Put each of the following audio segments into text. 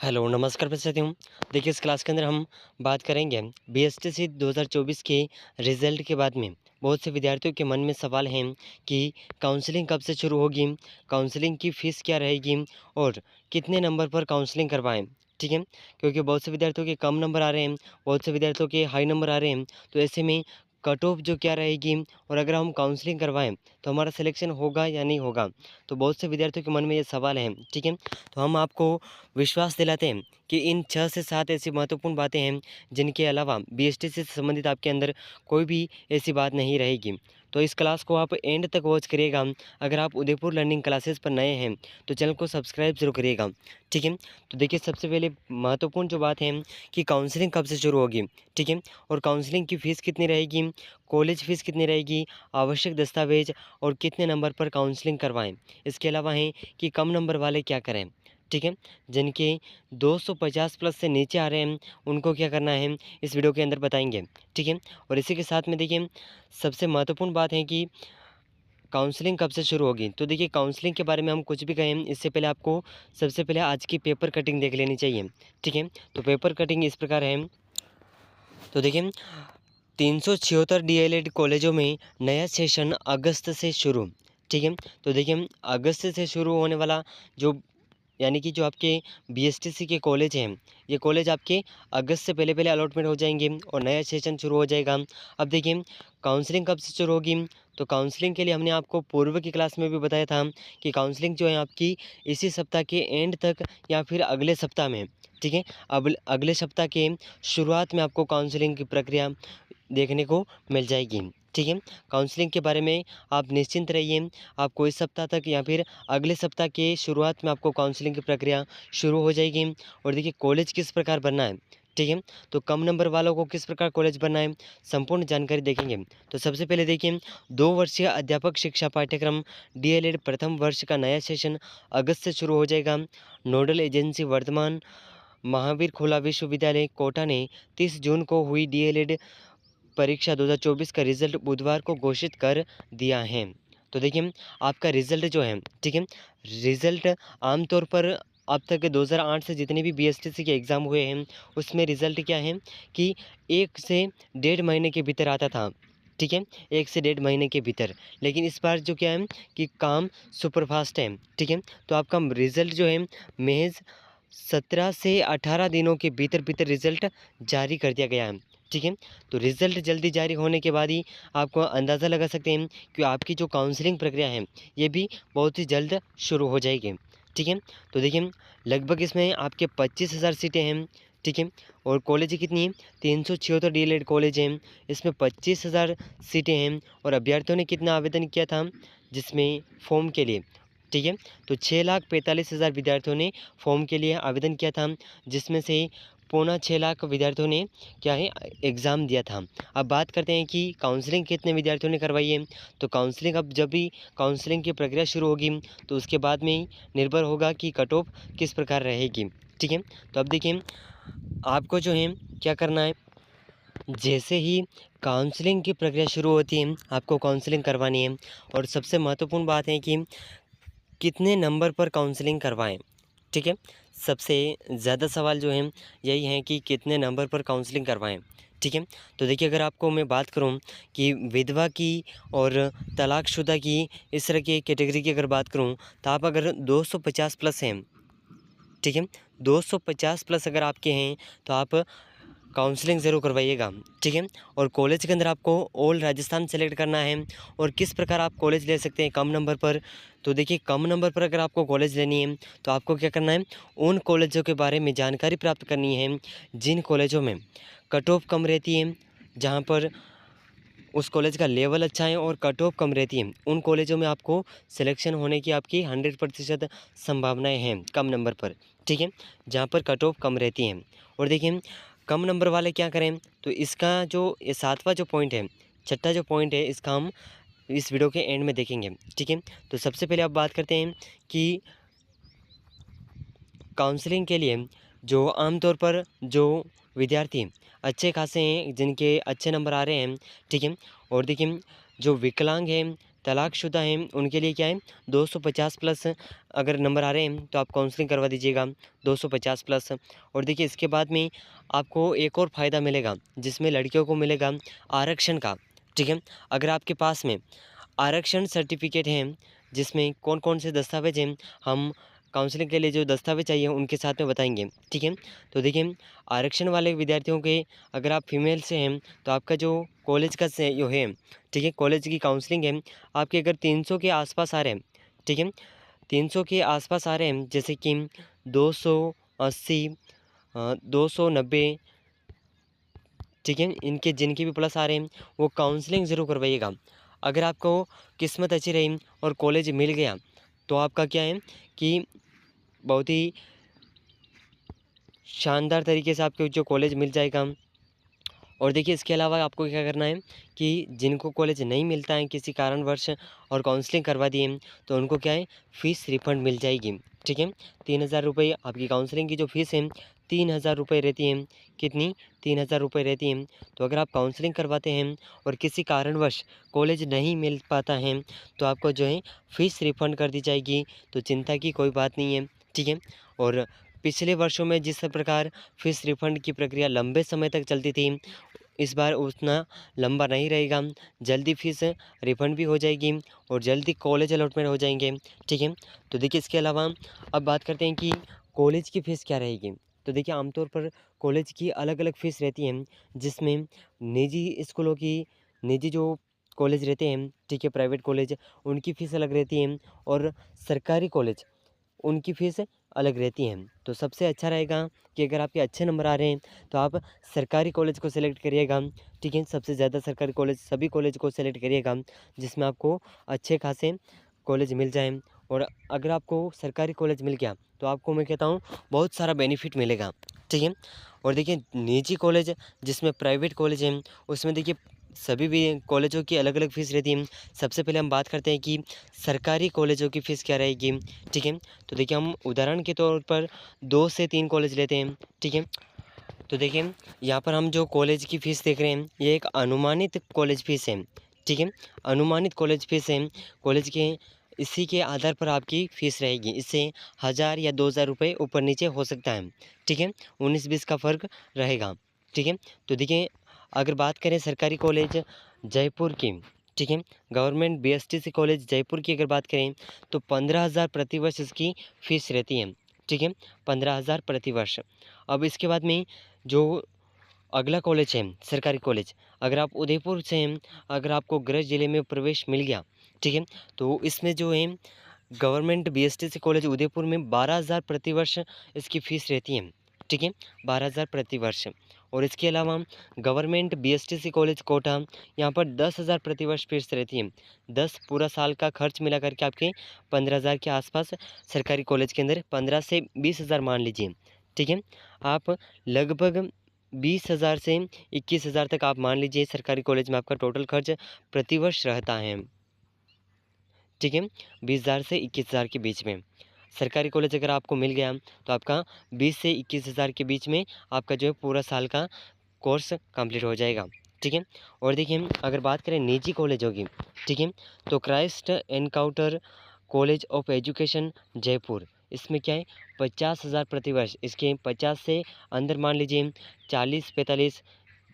Hello, नमस्कार विद्यार्थियों। देखिए इस क्लास के अंदर हम बात करेंगे बीएसटीसी 2024 के रिज़ल्ट के बाद में बहुत से विद्यार्थियों के मन में सवाल हैं कि काउंसलिंग कब से शुरू होगी, काउंसलिंग की फ़ीस क्या रहेगी और कितने नंबर पर काउंसलिंग करवाएँ, ठीक है? क्योंकि बहुत से विद्यार्थियों के कम नंबर आ रहे हैं, बहुत से विद्यार्थियों के हाई नंबर आ रहे हैं, तो ऐसे में कट ऑफ जो क्या रहेगी और अगर हम काउंसलिंग करवाएँ तो हमारा सिलेक्शन होगा या नहीं होगा? तो बहुत से विद्यार्थियों के मन में ये सवाल है, ठीक है? तो हम आपको विश्वास दिलाते हैं कि इन 6 से 7 ऐसी महत्वपूर्ण बातें हैं जिनके अलावा बीएसटी से संबंधित आपके अंदर कोई भी ऐसी बात नहीं रहेगी। तो इस क्लास को आप एंड तक वॉच करिएगा। अगर आप उदयपुर लर्निंग क्लासेस पर नए हैं तो चैनल को सब्सक्राइब ज़रूर करिएगा, ठीक है? तो देखिए सबसे पहले महत्वपूर्ण जो बात है कि काउंसलिंग कब से शुरू होगी, ठीक है? और काउंसलिंग की फ़ीस कितनी रहेगी, कॉलेज फ़ीस कितनी रहेगी, आवश्यक दस्तावेज़ और कितने नंबर पर काउंसलिंग करवाएँ। इसके अलावा है कि कम नंबर वाले क्या करें, ठीक है? जिनके 250 प्लस से नीचे आ रहे हैं उनको क्या करना है इस वीडियो के अंदर बताएंगे, ठीक है? और इसी के साथ में देखिए सबसे महत्वपूर्ण बात है कि काउंसलिंग कब से शुरू होगी। तो देखिए काउंसलिंग के बारे में हम कुछ भी कहें इससे पहले आपको सबसे पहले आज की पेपर कटिंग देख लेनी चाहिए, ठीक है? तो पेपर कटिंग इस प्रकार है। तो देखिए 376 डीएलएड कॉलेजों में नया सेशन अगस्त से शुरू, ठीक है? तो देखिए अगस्त से शुरू होने वाला जो यानी कि जो आपके बीएसटीसी के कॉलेज हैं, ये कॉलेज आपके अगस्त से पहले-पहले अलॉटमेंट हो जाएँगे और नया सेशन शुरू हो जाएगा। अब देखिए काउंसलिंग कब से शुरू होगी, तो काउंसलिंग के लिए हमने आपको पूर्व की क्लास में भी बताया था कि काउंसलिंग जो है आपकी इसी सप्ताह के एंड तक या फिर अगले सप्ताह में, ठीक है? अब अगले सप्ताह के शुरुआत में आपको काउंसलिंग की प्रक्रिया देखने को मिल जाएगी, ठीक है? काउंसलिंग के बारे में आप निश्चिंत रहिए, आपको इस सप्ताह तक या फिर अगले सप्ताह के शुरुआत में आपको काउंसलिंग की प्रक्रिया शुरू हो जाएगी। और देखिए कॉलेज किस प्रकार बनना है, ठीक है? तो कम नंबर वालों को किस प्रकार कॉलेज बनना है, संपूर्ण जानकारी देखेंगे। तो सबसे पहले देखिए 2 वर्षीय अध्यापक शिक्षा पाठ्यक्रम डीएलएड प्रथम वर्ष का नया सेशन अगस्त से शुरू हो जाएगा। नोडल एजेंसी वर्धमान महावीर खुला विश्वविद्यालय कोटा ने 30 जून को हुई डीएलएड परीक्षा 2024 का रिज़ल्ट बुधवार को घोषित कर दिया है। तो देखिए आपका रिज़ल्ट जो है, ठीक है? रिज़ल्ट आमतौर पर अब तक 2008 से जितने भी बीएसटीसी के एग्ज़ाम हुए हैं, उसमें रिज़ल्ट क्या है कि 1 से डेढ़ महीने के भीतर आता था, ठीक है? 1 से डेढ़ महीने के भीतर। लेकिन इस बार जो क्या है कि काम सुपर फ़ास्ट है, ठीक है? तो आपका रिज़ल्ट जो है महज़ 17 से 18 दिनों के भीतर-भीतर रिज़ल्ट जारी कर दिया गया है, ठीक है? तो रिज़ल्ट जल्दी जारी होने के बाद ही आपको अंदाज़ा लगा सकते हैं कि आपकी जो काउंसलिंग प्रक्रिया है, ये भी बहुत ही जल्द शुरू हो जाएगी, ठीक है? तो देखिए लगभग इसमें आपके 25,000 सीटें हैं, ठीक है? और कॉलेज कितनी है? 376 डीएलएड कॉलेज हैं, इसमें 25,000 सीटें हैं और अभ्यर्थियों ने कितना आवेदन किया था जिसमें फॉर्म के लिए, ठीक है? तो 6,45,000 विद्यार्थियों ने फॉर्म के लिए आवेदन किया था, जिसमें से पौना 6 लाख विद्यार्थियों ने क्या है एग्ज़ाम दिया था। अब बात करते हैं कि काउंसलिंग कितने विद्यार्थियों ने करवाई है, तो काउंसलिंग अब जब भी काउंसलिंग की प्रक्रिया शुरू होगी, तो उसके बाद में ही निर्भर होगा कि कट ऑफ किस प्रकार रहेगी, ठीक है? तो अब देखिए आपको जो है क्या करना है, जैसे ही काउंसलिंग की प्रक्रिया शुरू होती है, आपको काउंसलिंग करवानी है और सबसे महत्वपूर्ण बात है कि कितने नंबर पर काउंसलिंग करवाएँ, ठीक है? सबसे ज़्यादा सवाल जो है यही है कि कितने नंबर पर काउंसलिंग करवाएँ, ठीक है? तो देखिए अगर आपको मैं बात करूँ कि विधवा की और तलाकशुदा की इस तरह की कैटेगरी की अगर बात करूँ, तो आप अगर 250 प्लस हैं, ठीक है? 250 प्लस अगर आपके हैं तो आप काउंसलिंग ज़रूर करवाइएगा, ठीक है? और कॉलेज के अंदर आपको ऑल राजस्थान सेलेक्ट करना है और किस प्रकार आप कॉलेज ले सकते हैं कम नंबर पर। तो देखिए कम नंबर पर अगर आपको कॉलेज लेनी है तो आपको क्या करना है, उन कॉलेजों के बारे में जानकारी प्राप्त करनी है जिन कॉलेजों में कट ऑफ कम रहती है, जहाँ पर उस कॉलेज का लेवल अच्छा है और कट ऑफ कम रहती है। उन कॉलेजों में आपको सिलेक्शन होने की आपकी 100% संभावनाएँ हैं कम नंबर पर, ठीक है? जहाँ पर कट ऑफ कम रहती हैं। और देखिए कम नंबर वाले क्या करें, तो इसका जो ये 7वां जो पॉइंट है, छठा जो पॉइंट है, इसका हम इस वीडियो के एंड में देखेंगे, ठीक है? तो सबसे पहले अब बात करते हैं कि काउंसलिंग के लिए जो आमतौर पर जो विद्यार्थी अच्छे खासे हैं, जिनके अच्छे नंबर आ रहे हैं, ठीक है? और देखिए जो विकलांग हैं, तलाकशुदा हैं उनके लिए क्या है 250 प्लस अगर नंबर आ रहे हैं तो आप काउंसलिंग करवा दीजिएगा 250 प्लस। और देखिए इसके बाद में आपको एक और फ़ायदा मिलेगा जिसमें लड़कियों को मिलेगा आरक्षण का, ठीक है। अगर आपके पास में आरक्षण सर्टिफिकेट है जिसमें कौन कौन से दस्तावेज हैं, हम काउंसलिंग के लिए जो दस्तावेज चाहिए उनके साथ में बताएंगे, ठीक है। तो देखिए आरक्षण वाले विद्यार्थियों के अगर आप फीमेल से हैं तो आपका जो कॉलेज का से जो है, ठीक है, कॉलेज की काउंसलिंग है आपके अगर 300 के आसपास आ रहे हैं, ठीक है, 300 के आसपास आ रहे हैं जैसे कि 280 290, ठीक है, इनके जिनके भी प्लस आ रहे हैं वो काउंसलिंग ज़रूर करवाइएगा। अगर आपको किस्मत अच्छी रही और कॉलेज मिल गया तो आपका क्या है कि बहुत ही शानदार तरीके से आपको जो कॉलेज मिल जाएगा। और देखिए इसके अलावा आपको क्या करना है कि जिनको कॉलेज नहीं मिलता है किसी कारणवश और काउंसलिंग करवा दिए तो उनको क्या है फ़ीस रिफ़ंड मिल जाएगी, ठीक है। 3000 रुपये आपकी काउंसलिंग की जो फ़ीस है 3000 रुपये रहती है। कितनी? 3000 रुपये रहती है। तो अगर आप काउंसलिंग करवाते हैं और किसी कारणवश कॉलेज नहीं मिल पाता है तो आपको जो है फ़ीस रिफ़ंड कर दी जाएगी। तो चिंता की कोई बात नहीं है, ठीक है। और पिछले वर्षों में जिस प्रकार फ़ीस रिफ़ंड की प्रक्रिया लंबे समय तक चलती थी इस बार उतना लंबा नहीं रहेगा। जल्दी फ़ीस रिफ़ंड भी हो जाएगी और जल्दी कॉलेज अलॉटमेंट हो जाएंगे, ठीक है। तो देखिए इसके अलावा अब बात करते हैं कि कॉलेज की फ़ीस क्या रहेगी। तो देखिए आमतौर पर कॉलेज की अलग अलग फ़ीस रहती है जिसमें निजी स्कूलों की निजी जो कॉलेज रहते हैं, ठीक है, प्राइवेट कॉलेज उनकी फ़ीस अलग रहती है और सरकारी कॉलेज उनकी फ़ीस अलग रहती हैं। तो सबसे अच्छा रहेगा कि अगर आपके अच्छे नंबर आ रहे हैं तो आप सरकारी कॉलेज को सेलेक्ट करिएगा, ठीक है। सबसे ज़्यादा सरकारी कॉलेज सभी कॉलेज को सेलेक्ट करिएगा जिसमें आपको अच्छे खासे कॉलेज मिल जाएँ। और अगर आपको सरकारी कॉलेज मिल गया तो आपको मैं कहता हूँ बहुत सारा बेनिफिट मिलेगा, ठीक है। और देखिए निजी कॉलेज जिसमें प्राइवेट कॉलेज हैं उसमें देखिए सभी भी कॉलेजों की अलग अलग फ़ीस रहती है। सबसे पहले हम बात करते हैं कि सरकारी कॉलेजों की फ़ीस क्या रहेगी, ठीक है। तो देखिए हम उदाहरण के तौर पर 2 से 3 कॉलेज लेते हैं, ठीक है। तो देखिए यहाँ पर हम जो कॉलेज की फ़ीस देख रहे हैं ये एक अनुमानित कॉलेज फ़ीस है, ठीक है। अनुमानित कॉलेज फ़ीस है कॉलेज के, इसी के आधार पर आपकी फ़ीस रहेगी। इससे 1000 या 2000 रुपये ऊपर नीचे हो सकता है, ठीक है। 19-20 का फ़र्क रहेगा, ठीक है। तो देखिए अगर बात करें सरकारी कॉलेज जयपुर की, ठीक है, गवर्नमेंट बीएसटीसी कॉलेज जयपुर की अगर बात करें तो 15,000 प्रतिवर्ष इसकी फ़ीस रहती है, ठीक है, 15,000 प्रतिवर्ष। अब इसके बाद में जो अगला कॉलेज है सरकारी कॉलेज, अगर आप उदयपुर से हैं, अगर आपको गृह जिले में प्रवेश मिल गया, ठीक है, तो इसमें जो है गवर्नमेंट बीएसटीसी कॉलेज उदयपुर में 12,000 प्रतिवर्ष इसकी फ़ीस रहती है, ठीक है, 12,000 प्रतिवर्ष। और इसके अलावा गवर्नमेंट बीएसटीसी कॉलेज कोटा यहाँ पर 10,000 प्रतिवर्ष फ़ीस रहती है। 10 पूरा साल का खर्च मिला करके आपके 15,000 के आसपास सरकारी कॉलेज के अंदर 15 से 20,000 मान लीजिए, ठीक है। आप लगभग 20,000 से 21,000 तक आप मान लीजिए सरकारी कॉलेज में आपका टोटल खर्च प्रतिवर्ष रहता है, ठीक है, 20,000 से 21,000 के बीच में। सरकारी कॉलेज अगर आपको मिल गया तो आपका 20 से 21,000 के बीच में आपका जो है पूरा साल का कोर्स कंप्लीट हो जाएगा, ठीक है। और देखिए अगर बात करें निजी कॉलेजों की, ठीक है, तो Christ encounter college of education Jaipur, इसमें क्या है 50,000 प्रतिवर्ष, इसके 50 से अंदर मान लीजिए 40-45,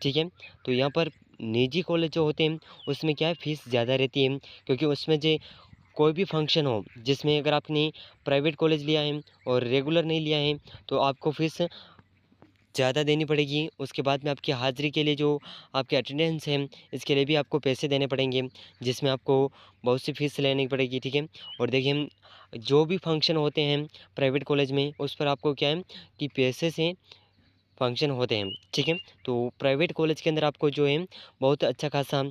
ठीक है। तो यहाँ पर निजी कॉलेज जो होते हैं उसमें क्या है फ़ीस ज़्यादा रहती है क्योंकि उसमें जो कोई भी फंक्शन हो जिसमें अगर आपने प्राइवेट कॉलेज लिया है और रेगुलर नहीं लिया है तो आपको फीस ज़्यादा देनी पड़ेगी। उसके बाद में आपकी हाज़िरी के लिए जो आपके अटेंडेंस है इसके लिए भी आपको पैसे देने पड़ेंगे जिसमें आपको बहुत सी फ़ीस लेनी पड़ेगी, ठीक है। और देखिए जो भी फंक्शन होते हैं प्राइवेट कॉलेज में उस पर आपको क्या है कि पैसे से फंक्शन होते हैं, ठीक है। तो प्राइवेट कॉलेज के अंदर आपको जो है बहुत अच्छा खासा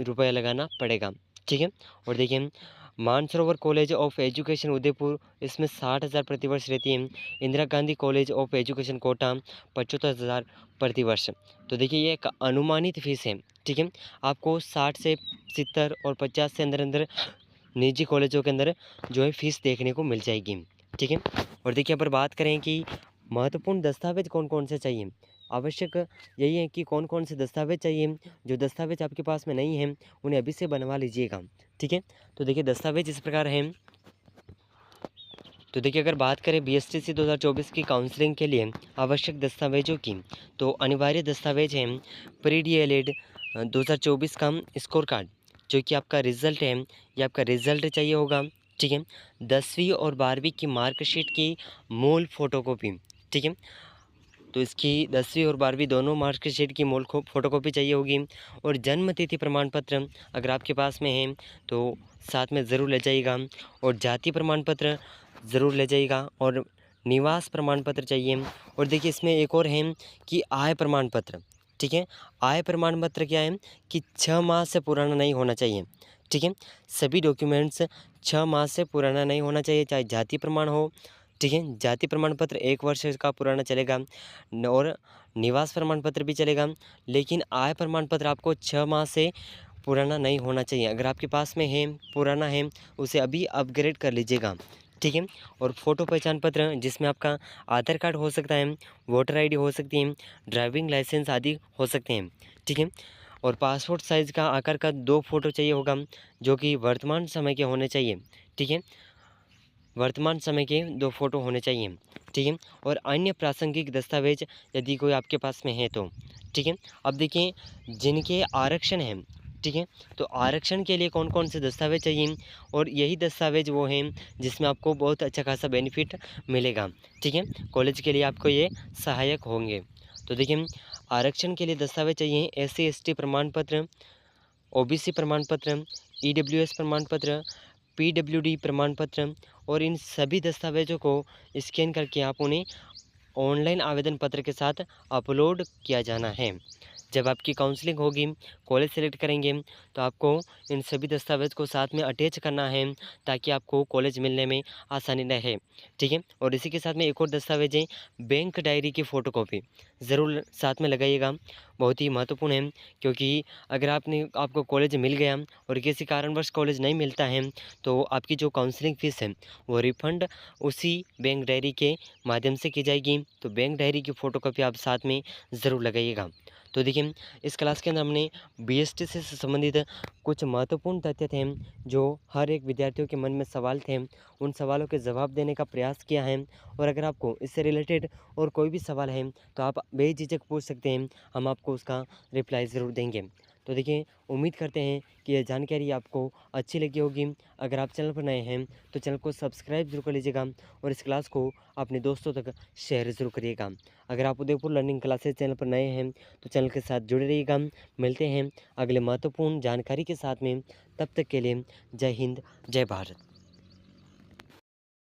रुपया लगाना पड़ेगा, ठीक है। और देखिए Mansarovar college of education Udaipur, इसमें 60,000 प्रतिवर्ष रहती है। Indira Gandhi college of education Kota 75,000 प्रतिवर्ष। तो देखिए ये एक अनुमानित फ़ीस है, ठीक है। आपको 60 से 70 और 50 से अंदर-अंदर निजी कॉलेजों के अंदर जो है फ़ीस देखने को मिल जाएगी, ठीक है। और देखिए अगर बात करें कि महत्वपूर्ण दस्तावेज़ कौन-कौन से चाहिए, आवश्यक यही है कि कौन-कौन से दस्तावेज़ चाहिए, जो दस्तावेज़ आपके पास में नहीं हैं, उन्हें अभी से बनवा लीजिएगा, ठीक है। तो देखिए दस्तावेज इस प्रकार हैं। तो देखिए अगर बात करें बीएसटीसी 2024 की काउंसलिंग के लिए आवश्यक दस्तावेजों की, तो अनिवार्य दस्तावेज हैं प्री डीएलएड 2024 का स्कोर कार्ड, जो कि आपका रिज़ल्ट है, ये आपका रिज़ल्ट चाहिए होगा, ठीक है। 10वीं और 12वीं की मार्कशीट की मूल फ़ोटोकॉपी, ठीक है। तो इसकी 10वीं और 12वीं दोनों मार्कशीट की मूल फ़ोटोकॉपी चाहिए होगी। और जन्म तिथि प्रमाण पत्र अगर आपके पास में है तो साथ में ज़रूर ले जाइएगा। और जाति प्रमाण पत्र ज़रूर ले जाइएगा और निवास प्रमाण पत्र चाहिए। और देखिए इसमें एक और है कि आय प्रमाण पत्र, ठीक है। आय प्रमाण पत्र क्या है कि 6 माह से पुराना नहीं होना चाहिए, ठीक है। सभी डॉक्यूमेंट्स 6 माह से पुराना नहीं होना चाहिए, चाहे जाति प्रमाण हो, ठीक है। जाति प्रमाण पत्र 1 वर्ष का पुराना चलेगा और निवास प्रमाण पत्र भी चलेगा, लेकिन आय प्रमाण पत्र आपको 6 माह से पुराना नहीं होना चाहिए। अगर आपके पास में है, पुराना है, उसे अभी अपग्रेड कर लीजिएगा, ठीक है। और फ़ोटो पहचान पत्र जिसमें आपका आधार कार्ड हो सकता है, वोटर आईडी हो सकती है, ड्राइविंग लाइसेंस आदि हो सकते हैं, ठीक है। और पासपोर्ट साइज़ का आकार का 2 फ़ोटो चाहिए होगा, जो कि वर्तमान समय के होने चाहिए, ठीक है। वर्तमान समय के 2 फ़ोटो होने चाहिए, ठीक है। और अन्य प्रासंगिक दस्तावेज यदि कोई आपके पास में है तो, ठीक है। अब देखिए जिनके आरक्षण हैं, ठीक है, तो आरक्षण के लिए कौन कौन से दस्तावेज चाहिए, और यही दस्तावेज वो हैं जिसमें आपको बहुत अच्छा खासा बेनिफिट मिलेगा, ठीक है। कॉलेज के लिए आपको ये सहायक होंगे। तो देखिए आरक्षण के लिए दस्तावेज चाहिए एससी एसटी प्रमाण पत्र, ओबीसी प्रमाण पत्र, ईडब्ल्यूएस प्रमाण पत्र, पीडब्ल्यूडी प्रमाण पत्र। और इन सभी दस्तावेज़ों को स्कैन करके आप उन्हें ऑनलाइन आवेदन पत्र के साथ अपलोड किया जाना है। जब आपकी काउंसलिंग होगी, कॉलेज सेलेक्ट करेंगे, तो आपको इन सभी दस्तावेज़ को साथ में अटैच करना है, ताकि आपको कॉलेज मिलने में आसानी रहे, ठीक है। और इसी के साथ में एक और दस्तावेज है बैंक डायरी की फ़ोटोकॉपी, ज़रूर साथ में लगाइएगा, बहुत ही महत्वपूर्ण है। क्योंकि अगर आपको कॉलेज मिल गया और किसी कारणवश कॉलेज नहीं मिलता है, तो आपकी जो काउंसलिंग फ़ीस है वो रिफ़ंड उसी बैंक डायरी के माध्यम से की जाएगी। तो बैंक डायरी की फ़ोटोकॉपी आप साथ में ज़रूर लगाइएगा। तो देखिए इस क्लास के अंदर हमने बीएसटी से संबंधित कुछ महत्वपूर्ण तथ्य थे जो हर एक विद्यार्थियों के मन में सवाल थे, उन सवालों के जवाब देने का प्रयास किया है। और अगर आपको इससे रिलेटेड और कोई भी सवाल है तो आप बेझिझक पूछ सकते हैं, हम आपको उसका रिप्लाई ज़रूर देंगे। तो देखिए उम्मीद करते हैं कि यह जानकारी आपको अच्छी लगी होगी। अगर आप चैनल पर नए हैं तो चैनल को सब्सक्राइब जरूर कर लीजिएगा और इस क्लास को अपने दोस्तों तक शेयर ज़रूर करिएगा। अगर आप उदयपुर लर्निंग क्लासेस चैनल पर नए हैं तो चैनल के साथ जुड़े रहिएगा। मिलते हैं अगले महत्वपूर्ण जानकारी के साथ में, तब तक के लिए जय हिंद, जय भारत।